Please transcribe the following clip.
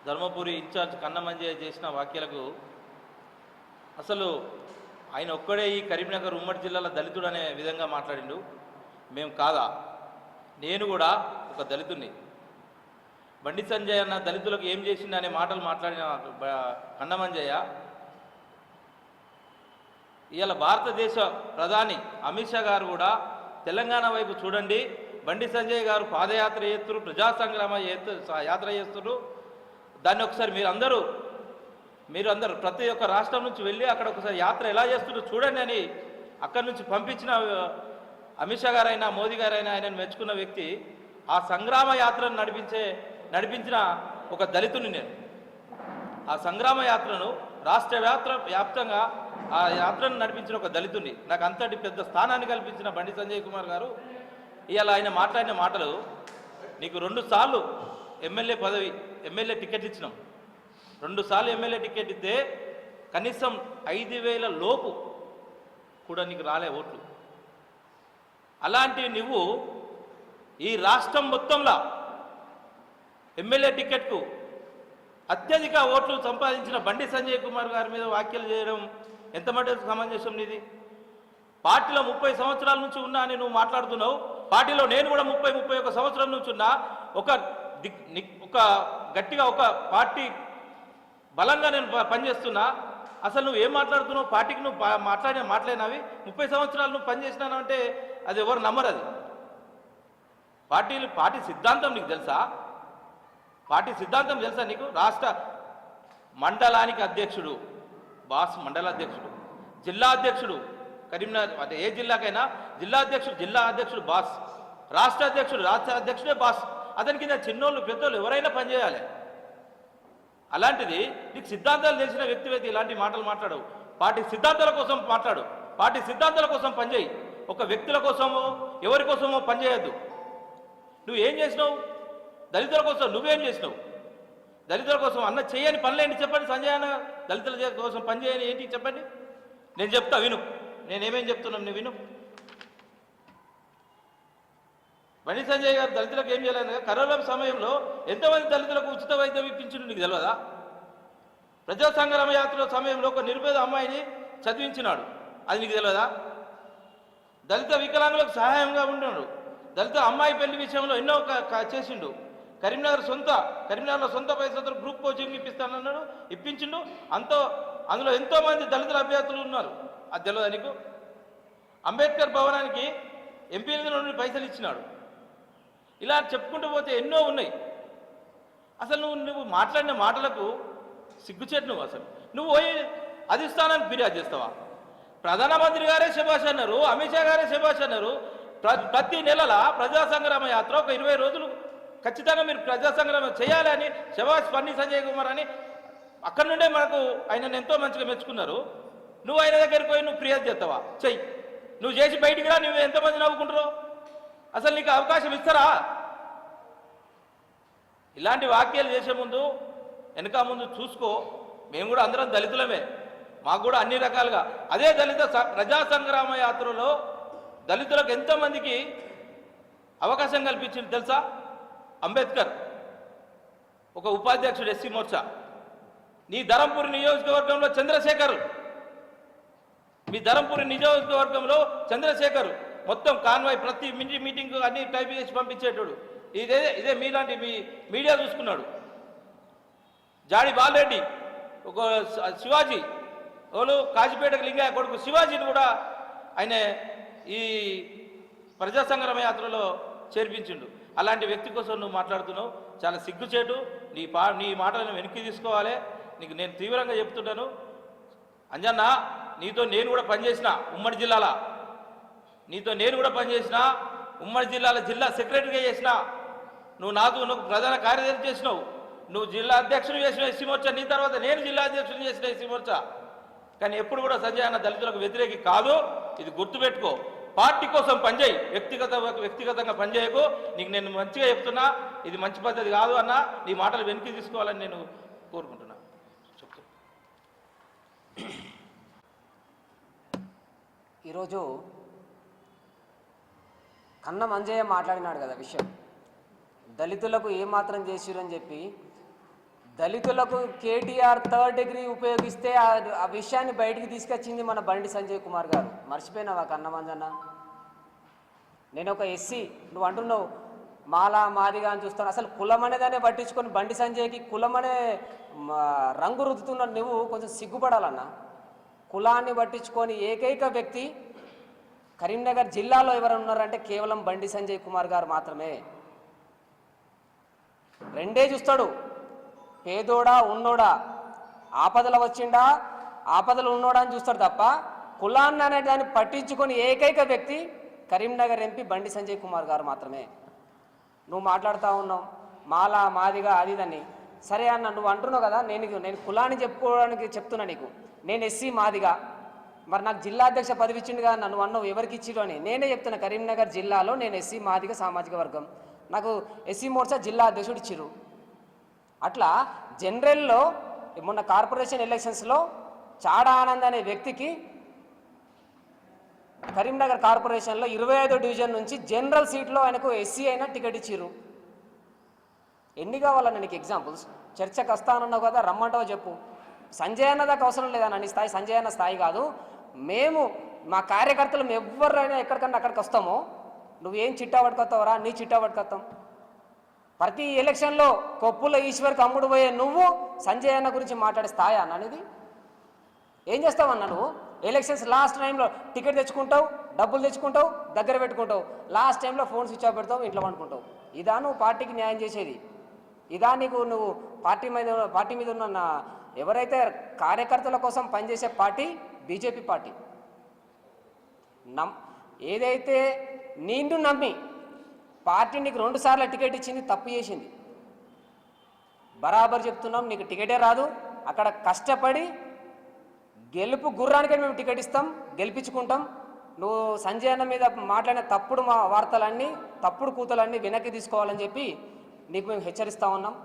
Dharmapuri incharge కన్నమంజయ్య చేసిన వ్యాఖ్యలకు అసలు ఆయన ఒక్కడే ఈ కరీంనగర్ ఉమ్మడి జిల్లాల దళితుడు అనే విధంగా మాట్లాడిండు. మేము కాదా, నేను కూడా ఒక దళితుడిని. బండి సంజయ్ అన్న దళితులకు ఏం చేసిండు అనే మాటలు మాట్లాడిన కన్నమంజయ్య ఇవాళ భారతదేశ ప్రధాని అమిత్ షా గారు కూడా తెలంగాణ వైపు చూడండి, బండి సంజయ్ గారు పాదయాత్ర చేస్తున్నారు, ప్రజా సంగ్రామ యాత్ర చేస్తున్నారు, దాన్ని ఒకసారి మీరందరూ ప్రతి ఒక్క రాష్ట్రం నుంచి వెళ్ళి అక్కడ ఒకసారి యాత్ర ఎలా చేస్తున్నారో చూడండి అని అక్కడి నుంచి పంపించిన అమిత్ షా గారైనా మోదీ గారైనా ఆయనను మెచ్చుకున్న వ్యక్తి. ఆ సంగ్రామ యాత్రను నడిపించిన ఒక దళితుని నేను. ఆ సంగ్రామ యాత్రను వ్యాప్తంగా ఆ యాత్రను నడిపించిన ఒక దళితుని, నాకు అంతటి పెద్ద స్థానాన్ని కల్పించిన బండి సంజయ్ కుమార్ గారు ఇవాళ ఆయన మాట్లాడిన మాటలు, నీకు 2 సార్లు ఎమ్మెల్యే టికెట్ ఇచ్చినాం, 2 సార్లు ఎమ్మెల్యే టికెట్ ఇస్తే కనీసం 5,000 లోపు కూడా నీకు రాలే ఓట్లు. అలాంటివి నువ్వు ఈ రాష్ట్రం మొత్తంలో ఎమ్మెల్యే టికెట్కు అత్యధిక ఓట్లు సంపాదించిన బండి సంజయ్ కుమార్ గారి మీద వ్యాఖ్యలు చేయడం ఎంత మటుకు సమంజసం నీది? పార్టీలో 30 సంవత్సరాల నుంచి ఉన్నా అని నువ్వు మాట్లాడుతున్నావు. పార్టీలో నేను కూడా 31 సంవత్సరం నుంచి ఉన్నా. ఒక గట్టిగా ఒక పార్టీ బలంగా నేను పనిచేస్తున్నా. అసలు నువ్వు ఏం మాట్లాడుతున్నావు? పార్టీకి నువ్వు మాట్లాడినవి 30 సంవత్సరాలు నువ్వు పనిచేసినావు అంటే అది ఎవరు నమ్మరు. అది పార్టీ సిద్ధాంతం నీకు తెలుసా? పార్టీ సిద్ధాంతం తెలుసా నీకు? రాష్ట్ర మండలానికి అధ్యక్షుడు బాస్, మండల అధ్యక్షుడు, జిల్లా అధ్యక్షుడు, కరీంనగర్ అంటే ఏ జిల్లాకైనా జిల్లా అధ్యక్షుడు బాస్, రాష్ట్ర అధ్యక్షుడే బాస్. అతని కింద చిన్నోళ్ళు పెద్దోళ్ళు ఎవరైనా పనిచేయాలి. అలాంటిది నీకు సిద్ధాంతాలు తెలిసిన వ్యక్తివైతే ఇలాంటి మాటలు మాట్లాడవు. పార్టీ సిద్ధాంతాల కోసం మాట్లాడు, పార్టీ సిద్ధాంతాల కోసం పనిచేయి. ఒక వ్యక్తుల కోసమో ఎవరి కోసమో పనిచేయద్దు. నువ్వు ఏం చేసినావు? దళితుల కోసం నువ్వేం చేసినావు? దళితుల కోసం అన్న చేయని పనులేంటి చెప్పండి. సంజయ్ అన్న దళితుల కోసం పనిచేయని ఏంటి చెప్పండి. నేను చెప్తా, విను. నేనేమేం చెప్తున్నాను నువ్వు విను. బండి సంజయ్ గారు దళితులకు ఏం చేయాలని కరోనా సమయంలో ఎంతమంది దళితులకు ఉచిత వైద్యం ఇప్పించిండు నీకు తెలియదా? ప్రజా సంగ్రామ యాత్ర సమయంలో ఒక నిరుపేద అమ్మాయిని చదివించినాడు, అది నీకు తెలియదా? దళిత వికలాంగులకు సహాయంగా ఉన్నాడు. దళిత అమ్మాయి పెళ్లి విషయంలో ఎన్నో చేసిండు. కరీంనగర్లో సొంత పైసలతో గ్రూప్ కోచింగ్ ఇప్పిస్తానన్నాడు, ఇప్పించిండు. అందులో ఎంతోమంది దళితుల అభ్యర్థులు ఉన్నారు, అది తెలియదా నీకు? అంబేద్కర్ భవనానికి ఎంపీ నుండి పైసలు ఇచ్చినాడు. ఇలా చెప్పుకుంటూ పోతే ఎన్నో ఉన్నాయి. అసలు నువ్వు మాట్లాడిన మాటలకు సిగ్గుచేటు. నువ్వు పోయి అధిష్టానానికి ఫిర్యాదు చేస్తావా? ప్రధానమంత్రి గారే శభాష్ అన్నారు, అమిత్ షా గారే శభాష్ అన్నారు. ప్రతి నెలల ప్రజా సంగ్రామ యాత్ర ఒక 20 రోజులు ఖచ్చితంగా మీరు ప్రజా సంగ్రామం చేయాలి అని శభాష్ బండి సంజయ్ కుమార్ అని అక్కడి నుండే మనకు ఆయనను ఎంతో మంచిగా మెచ్చుకున్నారు. నువ్వు ఆయన దగ్గరికి పోయి నువ్వు ఫిర్యాదు చేస్తావా? చెయ్యి. నువ్వు చేసి బయటికి రా. నువ్వు ఎంతమంది నవ్వుకుంటారో అసలు నీకు అవకాశం ఇస్తారా? ఇలాంటి వాక్యాలు చేసే ముందు వెనక ముందు చూసుకో. మేము కూడా అందరం దళితులమే, మాకు కూడా అన్ని రకాలుగా అదే దళిత ప్రజా సంగ్రామ యాత్రలో దళితులకు ఎంతోమందికి అవకాశం కల్పించింది తెలుసా? అంబేద్కర్ ఒక ఉపాధ్యక్షుడు ఎస్సీ మోర్చా. నీ ధరంపూరి నియోజకవర్గంలో చంద్రశేఖర్, మీ ధరంపూరి నియోజకవర్గంలో చంద్రశేఖర్ మొత్తం కాన్వాయ్ ప్రతి మీటింగ్ అన్ని టైప్ చేసి పంపించేటోడు. ఇదే మీలాంటి మీ మీడియా చూసుకున్నాడు. జాడి బాలరెడ్డి, ఒక శివాజీ, వాళ్ళు కాజీపేటకు లింగయ్య కొడుకు శివాజీని కూడా ఆయన ఈ ప్రజా సంగ్రామ యాత్రలో చేర్పించిండు. అలాంటి వ్యక్తి కోసం నువ్వు మాట్లాడుతున్నావు, చాలా సిగ్గుచేటు. నీ మాటలను వెనక్కి తీసుకోవాలి. నీకు నేను తీవ్రంగా చెప్తున్నాను. అంజన్న, నీతో నేను కూడా పనిచేసిన ఉమ్మడి జిల్లాలో, ఉమ్మడి జిల్లాలో జిల్లా సెక్రటరీగా చేసిన. నువ్వు ప్రధాన కార్యదర్శి చేసినావు. నువ్వు జిల్లా అధ్యక్షుడు చేసిన ఎస్సీ మోర్చా, నీ తర్వాత నేను జిల్లా అధ్యక్షుడు చేసిన ఎస్సీ మోర్చా. కానీ ఎప్పుడు కూడా సంజయ్ అన్న దళితులకు వ్యతిరేకి కాదు, ఇది గుర్తుపెట్టుకో. పార్టీ కోసం పనిచేయి, వ్యక్తిగతంగా పనిచేయకు. నీకు నేను మంచిగా చెప్తున్నా, ఇది మంచి పద్ధతి కాదు అన్న. నీ మాటలు వెనక్కి తీసుకోవాలని నేను కోరుకుంటున్నా. ఈరోజు కన్నమంజయ్య మాట్లాడినాడు కదా విషయం, దళితులకు ఏమాత్రం చేసిరని చెప్పి దళితులకు కేటీఆర్ థర్డ్ డిగ్రీ ఉపయోగిస్తే ఆ విషయాన్ని బయటికి తీసుకొచ్చింది మన బండి సంజయ్ కుమార్ గారు. మర్చిపోయినావా కన్నమంజన్న? నేను ఒక ఎస్సీ, నువ్వు అంటున్నావు మాలా మాదిగా అని చూస్తాను. అసలు కులం అనేదాన్ని పట్టించుకొని బండి సంజయ్కి కులం అనే రంగు రుద్దుతున్న నువ్వు కొంచెం సిగ్గుపడాలన్నా. కులాన్ని పట్టించుకొని ఏకైక వ్యక్తి కరీంనగర్ జిల్లాలో ఎవరు ఉన్నారంటే కేవలం బండి సంజయ్ కుమార్ గారు మాత్రమే. రెండే చూస్తాడు, పేదోడా ఉన్నోడా, ఆపదలు వచ్చిండా ఆపదలు ఉన్నోడా అని చూస్తాడు తప్ప కులాన్ని అనే దాన్ని పట్టించుకొని ఏకైక వ్యక్తి కరీంనగర్ ఎంపీ బండి సంజయ్ కుమార్ గారు మాత్రమే. నువ్వు మాట్లాడుతూ ఉన్నావు మాలా మాదిగా అది దాన్ని. సరే అన్న, నువ్వు అంటున్నావు కదా, నేను కులాన్ని చెప్పుకోవడానికి చెప్తున్నా నీకు. నేను ఎస్సీ మాదిగా, మరి నాకు జిల్లా అధ్యక్ష పదవి ఇచ్చిండు కదా నువ్వు అన్నావు, ఎవరికి ఇచ్చిరు అని. నేనే చెప్తున్నా, కరీంనగర్ జిల్లాలో నేను ఎస్సీ మాదిగా సామాజిక వర్గం, నాకు ఎస్సీ మోర్చా జిల్లా అధ్యక్షుడు ఇచ్చిరు. అట్లా జనరల్లో మొన్న కార్పొరేషన్ ఎలక్షన్స్లో చాడా ఆనంద్ అనే వ్యక్తికి కరీంనగర్ కార్పొరేషన్లో 25వ డివిజన్ నుంచి జనరల్ సీట్లో ఆయనకు ఎస్సీ అయినా టికెట్ ఇచ్చిర్రు. ఎన్ని కావాలన్నా నీకు ఎగ్జాంపుల్స్? చర్చకు వస్తానన్నావు కదా, రమ్మంటావో చెప్పు. సంజయ్ అన్న దాకా అవసరం లేదన్న, నీ స్థాయి సంజయ్ అన్న స్థాయి కాదు. మేము మా కార్యకర్తలు ఎవరైనా ఎక్కడికన్నా అక్కడికి వస్తామో, నువ్వేం చిట్టా పట్టుకొస్తావురా, నీ చిట్టా పట్టుకొస్తాం. ప్రతి ఎలక్షన్లో కొప్పుల ఈశ్వర్కి అమ్ముడు పోయే నువ్వు సంజయ్ అన్న గురించి మాట్లాడే స్థాయి అన్న అనేది? ఏం చేస్తావన్నా నువ్వు? ఎలక్షన్స్ లాస్ట్ టైంలో టికెట్ తెచ్చుకుంటావు, డబ్బులు తెచ్చుకుంటావు, దగ్గర పెట్టుకుంటావు, లాస్ట్ టైంలో ఫోన్ స్విచ్ ఆఫ్ పెడతావు, ఇంట్లో పండుకుంటావు. ఇదా నువ్వు పార్టీకి న్యాయం చేసేది? ఇదా నీకు నువ్వు పార్టీ మీద ఉన్న ఎవరైతే కార్యకర్తల కోసం పనిచేసే పార్టీ బీజేపీ పార్టీ. ఏదైతే నిన్ను నమ్మి పార్టీ నీకు 2 సార్లు టికెట్ ఇచ్చింది, తప్పు చేసింది. బరాబర్ చెప్తున్నాం, నీకు టికెటే రాదు. అక్కడ కష్టపడి గెలుపు గుర్రానికే మేము టికెట్ ఇస్తాం, గెలిపించుకుంటాం. నువ్వు సంజయ్ అన్న మీద మాట్లాడిన తప్పుడు వార్తలన్నీ, తప్పుడు కూతలన్నీ వెనక్కి తీసుకోవాలని చెప్పి నీకు మేము హెచ్చరిస్తూ ఉన్నాం.